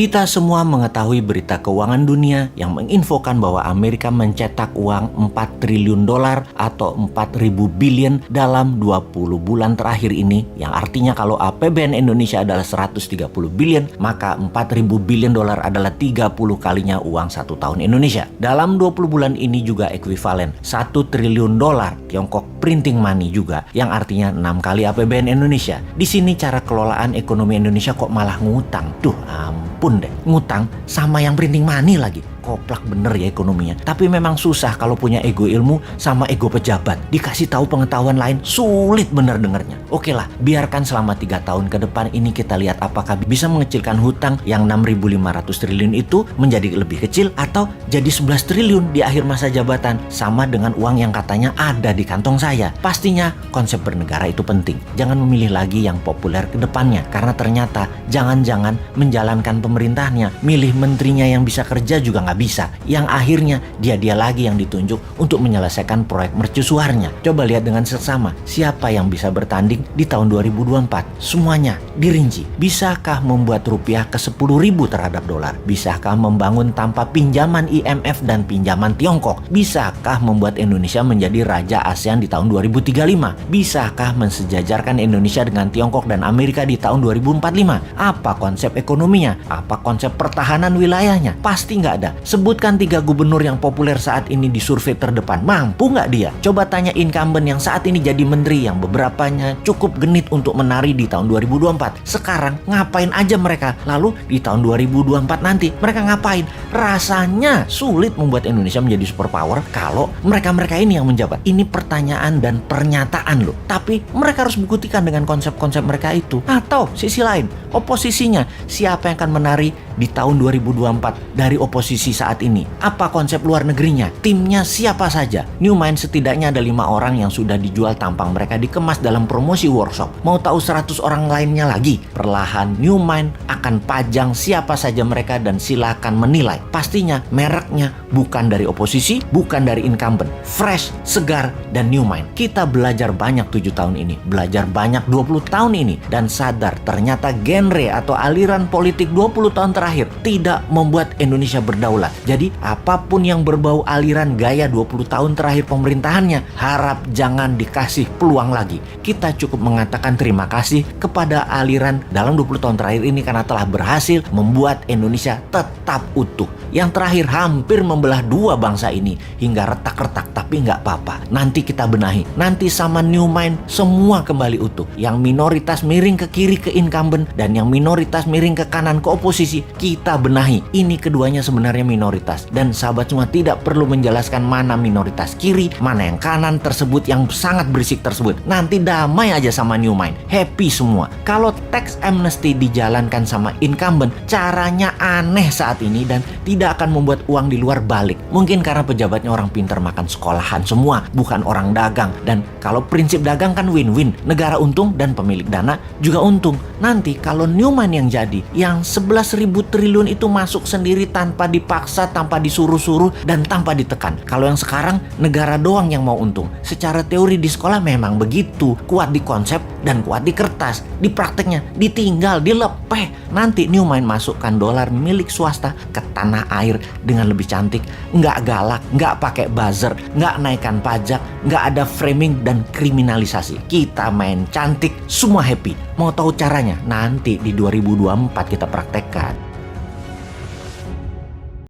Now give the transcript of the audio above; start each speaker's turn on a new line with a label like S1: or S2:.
S1: Kita semua mengetahui berita keuangan dunia yang menginfokan bahwa Amerika mencetak uang 4 triliun dolar atau 4.000 billion dalam 20 bulan terakhir ini, yang artinya kalau APBN Indonesia adalah 130 billion, maka 4.000 billion dolar adalah 30 kalinya uang 1 tahun Indonesia. Dalam 20 bulan ini juga ekuivalen 1 triliun dolar Tiongkok printing money juga, yang artinya 6 kali APBN Indonesia. Di sini cara kelolaan ekonomi Indonesia kok malah ngutang. Duh, ampun deh, ngutang sama yang printing money lagi. Koplak bener ya ekonominya. Tapi memang susah kalau punya ego ilmu sama ego pejabat. Dikasih tahu pengetahuan lain, sulit bener dengernya. Oke lah, biarkan selama 3 tahun ke depan ini kita lihat apakah bisa mengecilkan hutang yang 6.500 triliun itu menjadi lebih kecil atau jadi 11 triliun di akhir masa jabatan, sama dengan uang yang katanya ada di kantong saya. Pastinya konsep bernegara itu penting. Jangan memilih lagi yang populer ke depannya, karena ternyata jangan-jangan menjalankan pemerintahnya, milih menterinya yang bisa kerja juga nggak bisa, yang akhirnya dia lagi yang ditunjuk untuk menyelesaikan proyek mercusuarnya. Coba lihat dengan seksama siapa yang bisa bertanding di tahun 2024. Semuanya dirinci. Bisakah membuat rupiah ke 10.000 terhadap dolar? Bisakah membangun tanpa pinjaman IMF dan pinjaman Tiongkok? Bisakah membuat Indonesia menjadi raja ASEAN di tahun 2035? Bisakah mensejajarkan Indonesia dengan Tiongkok dan Amerika di tahun 2045? Apa konsep ekonominya? Apa konsep pertahanan wilayahnya? Pasti nggak ada. Sebutkan 3 gubernur yang populer saat ini di survei terdepan. Mampu nggak dia? Coba tanya incumbent yang saat ini jadi menteri, yang beberapanya cukup genit untuk menari di tahun 2024. Sekarang ngapain aja mereka? Lalu di tahun 2024 nanti mereka ngapain? Rasanya sulit membuat Indonesia menjadi superpower kalau mereka-mereka ini yang menjabat. Ini pertanyaan dan pernyataan loh. Tapi mereka harus buktikan dengan konsep-konsep mereka itu. Atau sisi lain, oposisinya. Siapa yang akan menari di tahun 2024 dari oposisi saat ini? Apa konsep luar negerinya? Timnya siapa saja? New Mind setidaknya ada 5 orang yang sudah dijual tampang mereka dikemas dalam promosi workshop. Mau tahu 100 orang lainnya lagi? Perlahan New Mind akan pajang siapa saja mereka dan silakan menilai. Pastinya mereknya bukan dari oposisi, bukan dari incumbent. Fresh, segar, dan New Mind. Kita belajar banyak 7 tahun ini, belajar banyak 20 tahun ini, dan sadar ternyata genre atau aliran politik 20 tahun terakhir tidak membuat Indonesia berdaulat. Jadi apapun yang berbau aliran gaya 20 tahun terakhir pemerintahannya, harap jangan dikasih peluang lagi. Kita cukup mengatakan terima kasih kepada aliran dalam 20 tahun terakhir ini karena telah berhasil membuat Indonesia tetap utuh. Yang terakhir hampir membelah 2 bangsa ini hingga retak-retak, tapi nggak apa-apa. Nanti kita benahi. Nanti sama New Mind semua kembali utuh. Yang minoritas miring ke kiri ke incumbent dan yang minoritas miring ke kanan ke oposisi, kita benahi. Ini keduanya sebenarnya minoritas, dan sahabat semua tidak perlu menjelaskan mana minoritas kiri, mana yang kanan tersebut yang sangat berisik tersebut. Nanti damai aja sama New Mind, happy semua. Kalau tax amnesty dijalankan sama incumbent, caranya aneh saat ini dan tidak akan membuat uang di luar balik. Mungkin karena pejabatnya orang pintar makan sekolahan semua, bukan orang dagang. Dan kalau prinsip dagang kan win-win, negara untung dan pemilik dana juga untung. Nanti kalau New Mind yang jadi, yang 11.000 triliun itu masuk sendiri tanpa dipaksa, tanpa disuruh-suruh, dan tanpa ditekan. Kalau yang sekarang negara doang yang mau untung. Secara teori di sekolah memang begitu, kuat di konsep dan kuat di kertas. Di prakteknya ditinggal, dilepeh. Nanti New Mind masukkan dolar milik swasta ke tanah air dengan lebih cantik, nggak galak, nggak pakai buzzer, nggak naikkan pajak, nggak ada framing dan kriminalisasi. Kita main cantik, semua happy. Mau tahu caranya? Nanti di 2024 kita praktekkan.